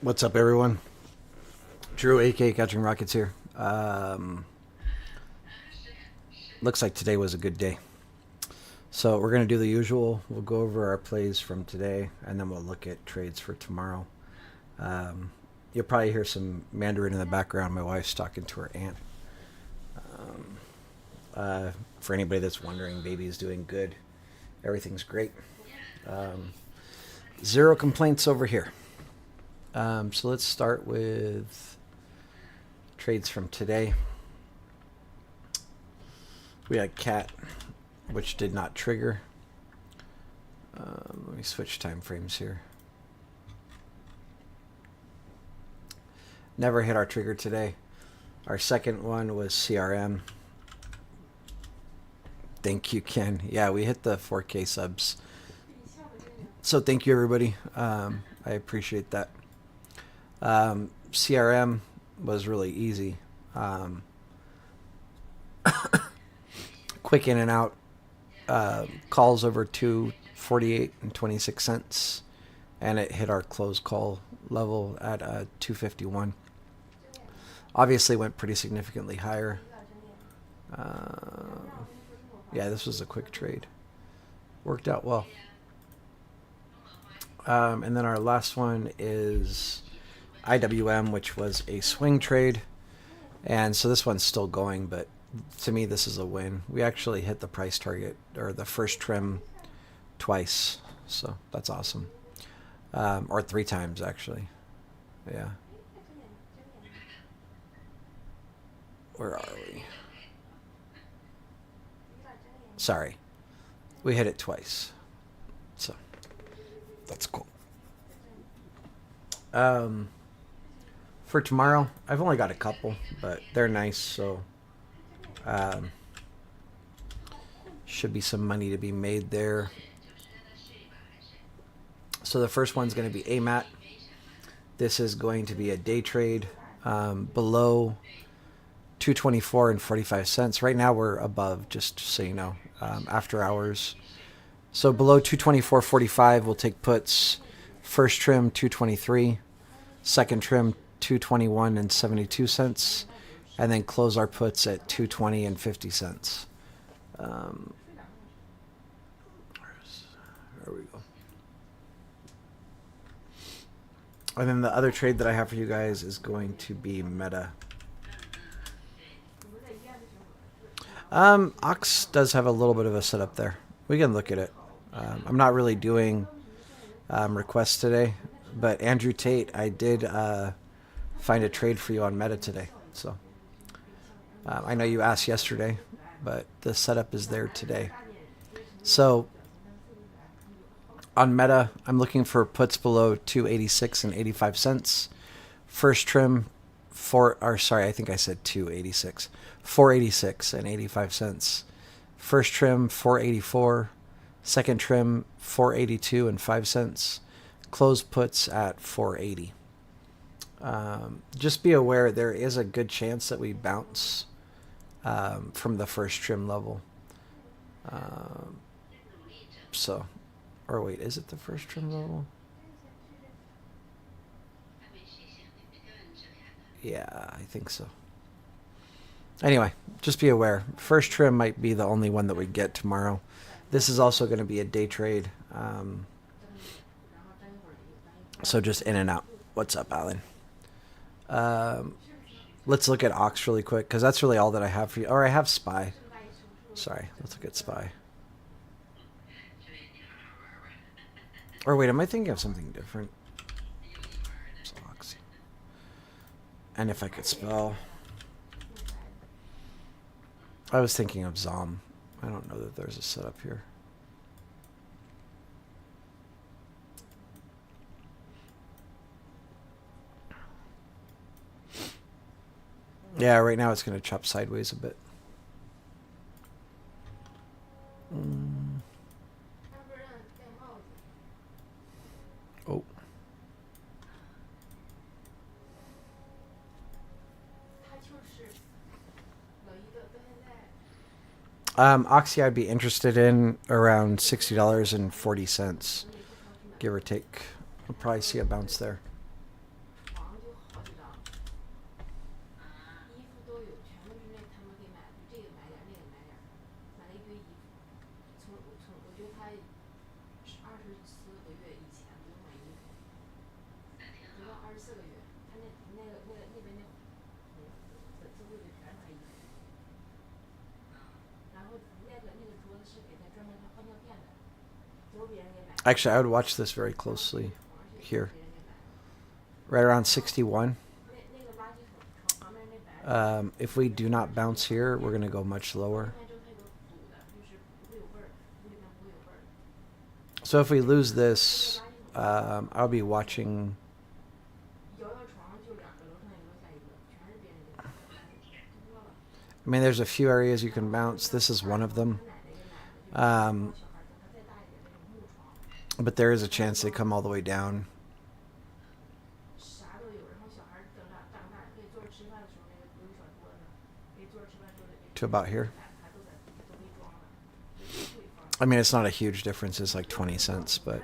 What's up, everyone? Drew, aka Catching Rockets here. Looks like today was a good day. So we're going to do the usual. We'll go over our plays from today, and then we'll look at trades for tomorrow. You'll probably hear some Mandarin in the background. My wife's talking to her aunt. For anybody that's wondering, baby's doing good. Everything's great. Zero complaints over here. So let's start with trades from today. We had cat, which did not trigger. Let me switch time frames here. Never hit our trigger today. Our second one was CRM. Thank you, Ken. Yeah, we hit the 4K subs. So thank you, everybody. I appreciate that. CRM was really easy. Quick in and out. Calls over 248 and 26 cents, and it hit our close call level at 251. Obviously went pretty significantly higher. Yeah, this was a quick trade. Worked out well. And then our last one is IWM, which was a swing trade. And so this one's still going, but to me, this is a win. We actually hit the price target, or the first trim, twice. So that's awesome. Or 3 times, actually. Yeah. Where are we? Sorry. We hit it twice. So that's cool. For tomorrow, I've only got a couple, but they're nice, so should be some money to be made there. So the first one's going to be AMAT. This is going to be a day trade below 224 and 45 cents. Right now we're above, just so you know, after hours. So below 224.45, we'll take puts. First trim 223, second trim 221 and 72 cents, and then close our puts at 220 and 50 cents. There we go. And then the other trade that I have for you guys is going to be Meta. Ox does have a little bit of a setup there. We can look at it. I'm not really doing requests today, but Andrew Tate, I did find a trade for you on Meta today. So I know you asked yesterday, but the setup is there today. So on Meta, I'm looking for puts below 286 and 85 cents. First trim I think I said 286. 486 and 85 cents. First trim 484. Second trim 482 and 5 cents. Close puts at 480. Just be aware there is a good chance that we bounce from the first trim level. Or wait, is it the first trim level? Yeah, I think so. Anyway, just be aware. First trim might be the only one that we get tomorrow. This is also going to be a day trade. So just in and out. What's up, Alan? Let's look at Ox really quick, because that's really all that I have for you. Or I have Spy. Sorry, let's look at Spy. Or wait, am I thinking of something different? It's Ox. And if I could spell... I was thinking of Zom. I don't know that there's a setup here. Yeah, right now it's going to chop sideways a bit. Oh. Oxy I'd be interested in around $60.40, give or take. We'll probably see a bounce there. Actually, I would watch this very closely here. Right around 61. If we do not bounce here, we're going to go much lower. So if we lose this, I'll be watching. I mean, there's a few areas you can bounce. This is one of them. But there is a chance they come all the way down. To about here. I mean, it's not a huge difference. It's like 20 cents, but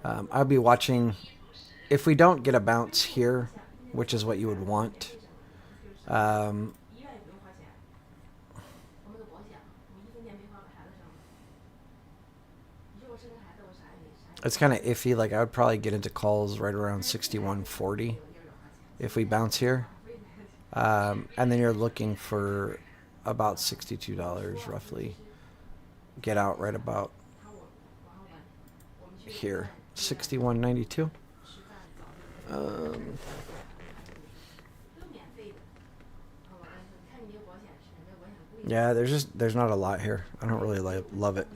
I'll be watching. If we don't get a bounce here, which is what you would want, it's kind of iffy. Like I would probably get into calls right around 61.40 if we bounce here. And then you're looking for about $62 roughly. Get out right about here, 61.92. Yeah, there's not a lot here. I don't really love it.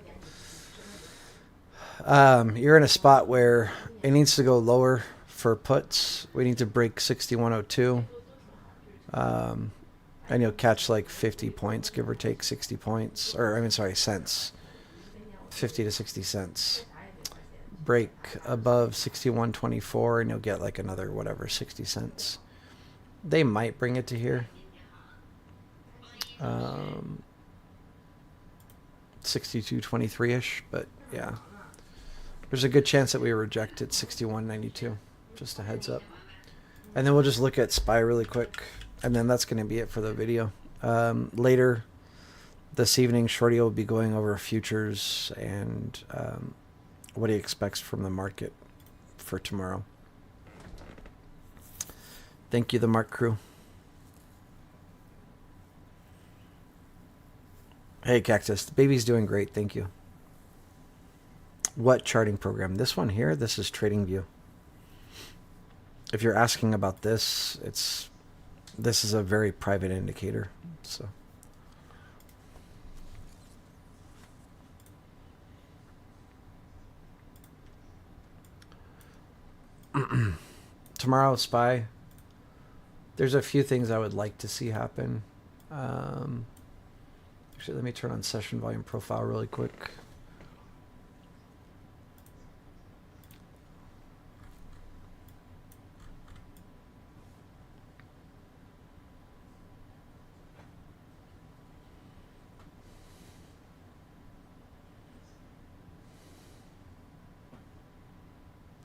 You're in a spot where it needs to go lower for puts. We need to break 61.02. And you'll catch like 50 points, give or take 60 points. Or, I mean, sorry, cents. 50 to 60 cents. Break above 61.24 and you'll get like another, whatever, 60 cents. They might bring it to here. 62.23-ish, but yeah. There's a good chance that we reject at 61.92. Just a heads up. And then we'll just look at SPY really quick. And then that's going to be it for the video. Later this evening, Shorty will be going over futures and what he expects from the market for tomorrow. Thank you, the Mark crew. Hey, Cactus. The baby's doing great. Thank you. What charting program? This one here? This is TradingView. If you're asking about this, this is a very private indicator. So tomorrow, SPY. There's a few things I would like to see happen. Actually, let me turn on session volume profile really quick.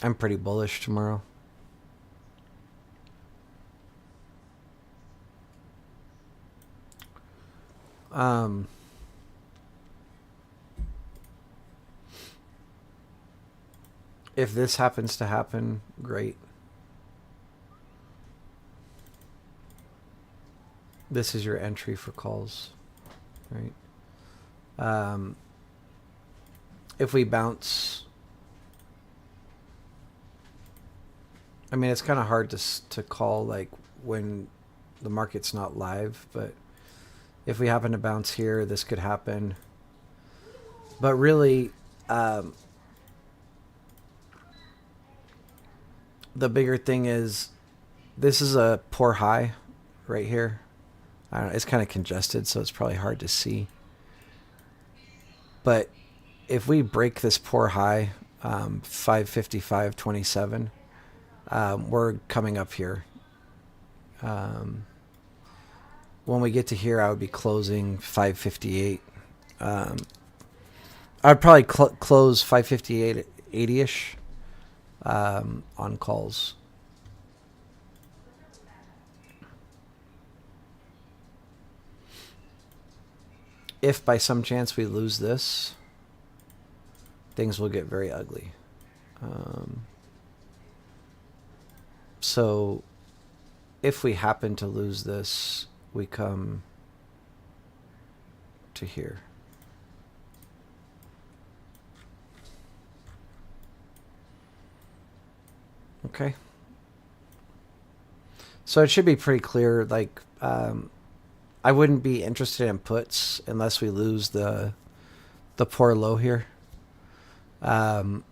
I'm pretty bullish tomorrow. If this happens to happen, great. This is your entry for calls, right? If we bounce, I mean, it's kind of hard to call like when the market's not live, but if we happen to bounce here, this could happen. But really, the bigger thing is this is a poor high right here. I don't know, it's kind of congested, so it's probably hard to see. But if we break this poor high, 555.27, we're coming up here. When we get to here, I would be closing 558. I'd probably close 558 80-ish on calls. If by some chance we lose this, things will get very ugly. So if we happen to lose this, we come to here. Okay. So it should be pretty clear. Like, I wouldn't be interested in puts unless we lose the poor low here. Um,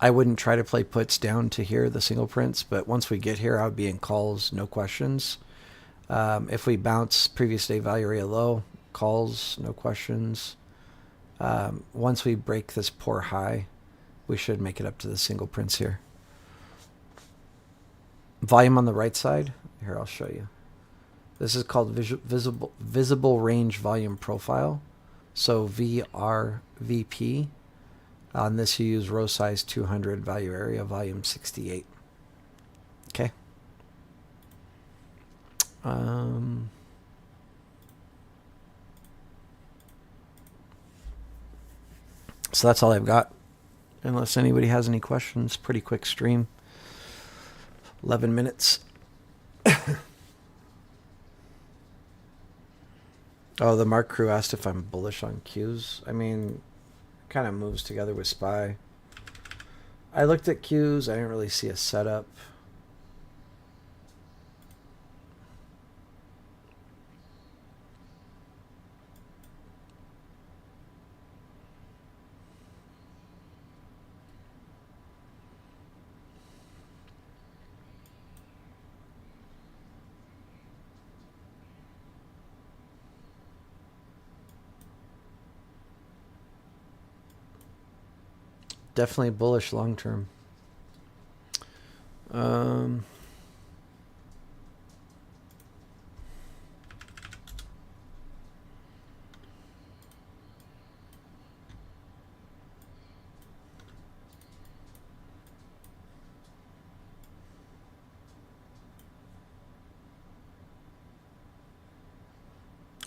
I wouldn't try to play puts down to here, the single prints, but once we get here, I would be in calls, no questions. If we bounce previous day value area low, calls, no questions. Once we break this poor high, we should make it up to the single prints here. Volume on the right side. Here, I'll show you. This is called visible range volume profile. So VRVP. On this, you use row size 200, value area, volume 68. Okay. So that's all I've got. Unless anybody has any questions. Pretty quick stream. 11 minutes. Oh, the Mark crew asked if I'm bullish on Qs. I mean, kind of moves together with SPY. I looked at Qs. I didn't really see a setup. Definitely bullish long term.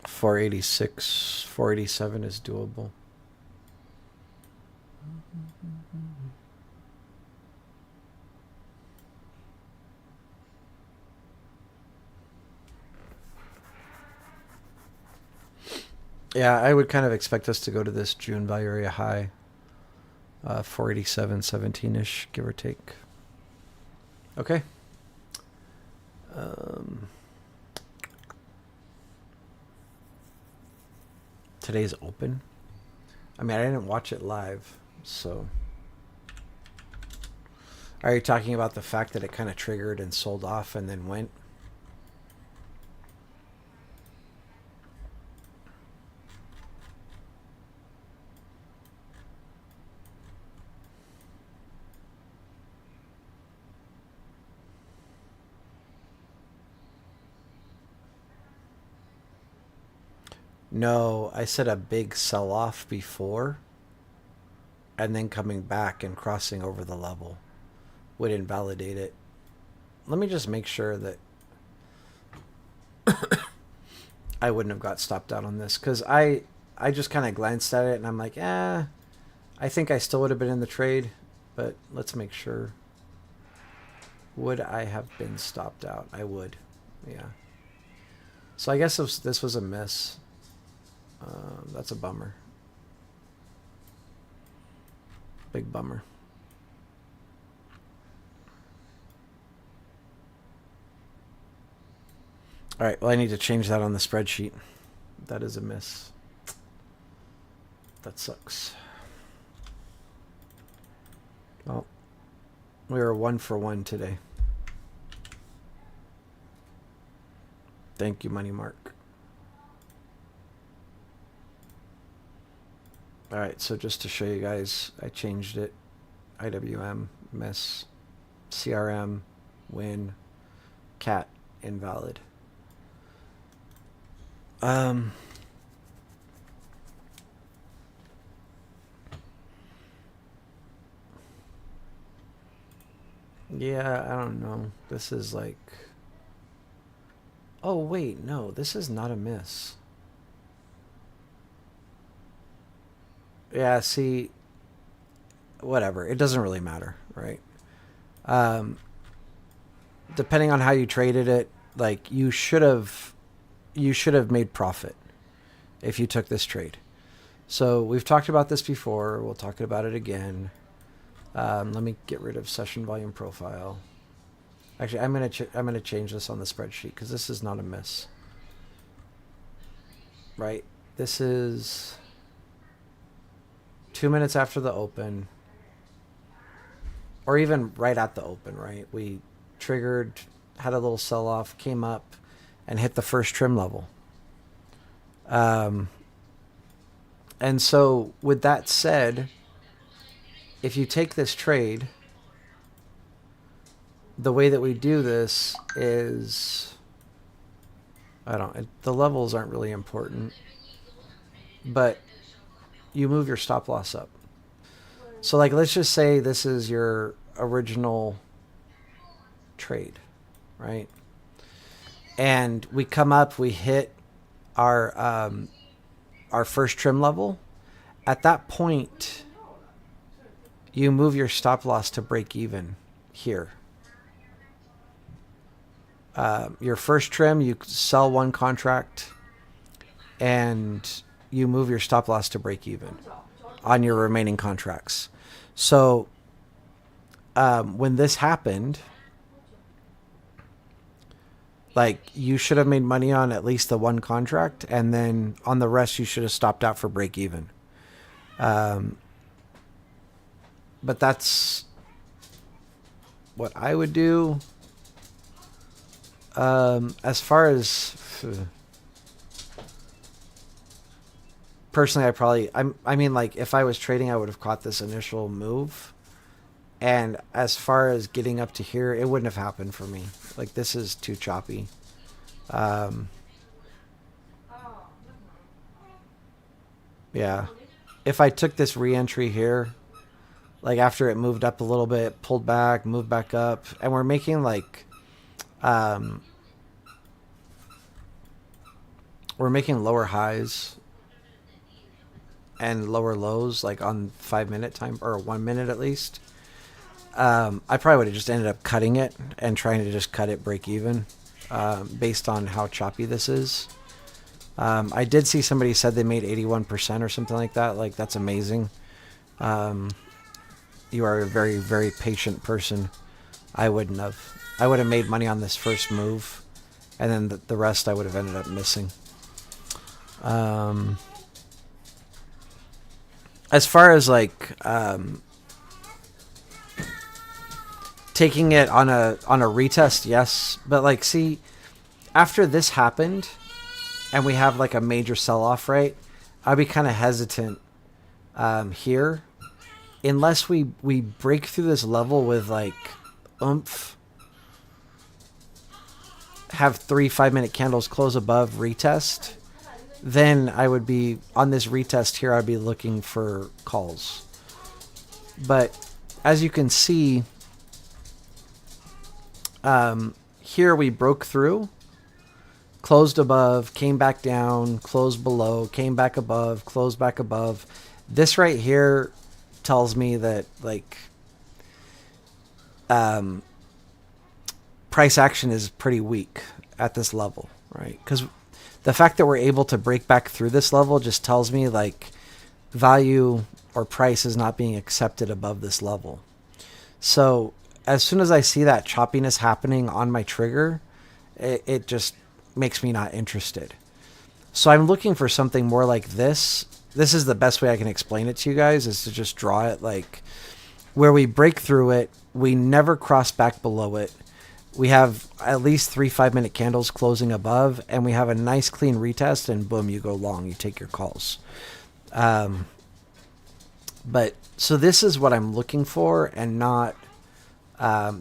$486, $487 is doable. Yeah, I would kind of expect us to go to this June value area high, 487, 17-ish, give or take. Okay. Today's open. I mean, I didn't watch it live, so. Are you talking about the fact that it kind of triggered and sold off and then went? No, I said a big sell-off before and then coming back and crossing over the level would invalidate it. Let me just make sure that I wouldn't have got stopped out on this, because I just kind of glanced at it and I'm like, I think I still would have been in the trade, but let's make sure. Would I have been stopped out? I would, yeah. So I guess this was a miss. That's a bummer. Big bummer. All right, well, I need to change that on the spreadsheet. That is a miss. That sucks. Well, we were 1 for 1 today. Thank you, Money Mark. All right, so just to show you guys, I changed it. IWM, miss. CRM, win. Cat, invalid. Yeah, I don't know. This is like... Oh, wait, no, this is not a miss. Yeah, see, whatever. It doesn't really matter, right? Depending on how you traded it, like you should have made profit if you took this trade. So we've talked about this before. We'll talk about it again. Let me get rid of session volume profile. Actually, I'm gonna change this on the spreadsheet because this is not a miss. Right, this is 2 minutes after the open, or even right at the open. Right, we triggered, had a little sell off, came up, and hit the first trim level. And so, with that said, if you take this trade, the way that we do this is, the levels aren't really important, but you move your stop loss up. So like, let's just say this is your original trade, right? And we come up, we hit our first trim level. At that point, you move your stop loss to break even here. Your first trim, you sell one contract, and you move your stop loss to break even on your remaining contracts. So when this happened, like, you should have made money on at least the one contract, and then on the rest you should have stopped out for break even. But that's what I would do. As far as personally, I mean, like, if I was trading, I would have caught this initial move. And as far as getting up to here, it wouldn't have happened for me. Like, this is too choppy. Yeah. If I took this re-entry here, like after it moved up a little bit, pulled back, moved back up, and we're making like, we're making lower highs and lower lows, like on 5 minute time, or 1 minute at least. I probably would have just ended up cutting it and trying to just cut it break even, based on how choppy this is. I did see somebody said they made 81% or something like that. Like, that's amazing. You are a very, very patient person. I wouldn't have. I would have made money on this first move, and then the rest I would have ended up missing. As far as like taking it on a retest, yes, but like, see, after this happened and we have like a major sell-off, right, I'd be kind of hesitant here, unless we break through this level with like oomph, have 3 5-minute candles close above retest, then I would be on this retest here. I'd be looking for calls. But as you can see, here we broke through, closed above, came back down, closed below, came back above, closed back above. This right here tells me that, like, price action is pretty weak at this level, right? Because the fact that we're able to break back through this level just tells me, like, value or price is not being accepted above this level. So as soon as I see that choppiness happening on my trigger, it just makes me not interested. So I'm looking for something more like this. This is the best way I can explain it to you guys, is to just draw it like where we break through it, we never cross back below it. We have at least 3 5-minute candles closing above, and we have a nice clean retest, and boom, you go long, you take your calls. But so this is what I'm looking for, and not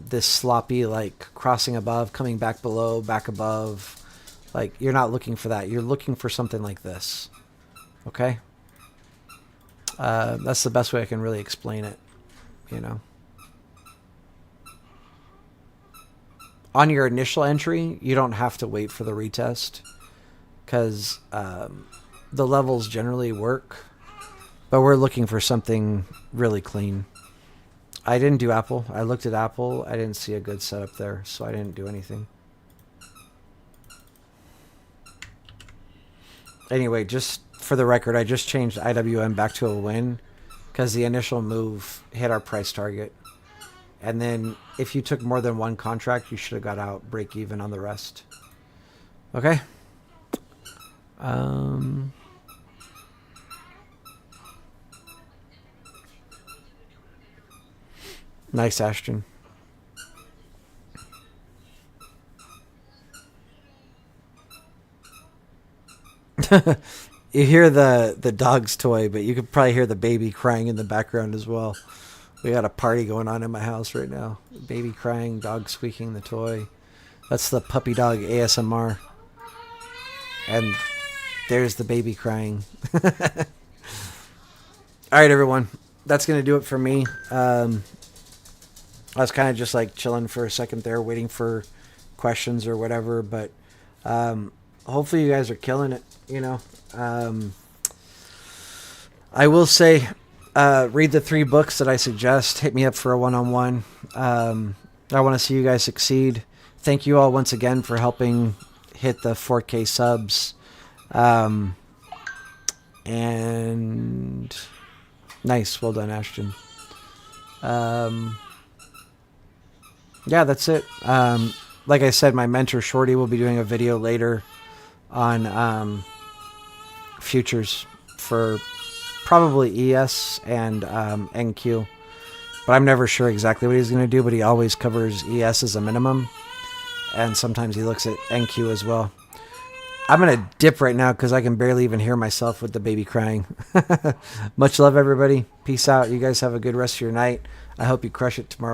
this sloppy, like, crossing above, coming back below, back above. Like, you're not looking for that. You're looking for something like this. Okay? That's the best way I can really explain it, you know. On your initial entry, you don't have to wait for the retest, because the levels generally work, but we're looking for something really clean. I didn't do Apple. I looked at Apple. I didn't see a good setup there, so I didn't do anything. Anyway, just for the record, I just changed IWM back to a win, because the initial move hit our price target. And then if you took more than one contract, you should have got out break even on the rest. Okay. Nice, Ashton. You hear the dog's toy, but you could probably hear the baby crying in the background as well. We got a party going on in my house right now. Baby crying, dog squeaking the toy. That's the puppy dog ASMR. And there's the baby crying. All right, everyone. That's going to do it for me. I was kind of just like chilling for a second there, waiting for questions or whatever. But hopefully you guys are killing it, you know. I will say, read the 3 books that I suggest. Hit me up for a one-on-one. I want to see you guys succeed. Thank you all once again for helping hit the 4K subs. And nice. Well done, Ashton. Yeah, that's it. Like I said, my mentor Shorty will be doing a video later on futures for probably ES and NQ. But I'm never sure exactly what he's going to do, but he always covers ES as a minimum. And sometimes he looks at NQ as well. I'm going to dip right now because I can barely even hear myself with the baby crying. Much love, everybody. Peace out. You guys have a good rest of your night. I hope you crush it tomorrow.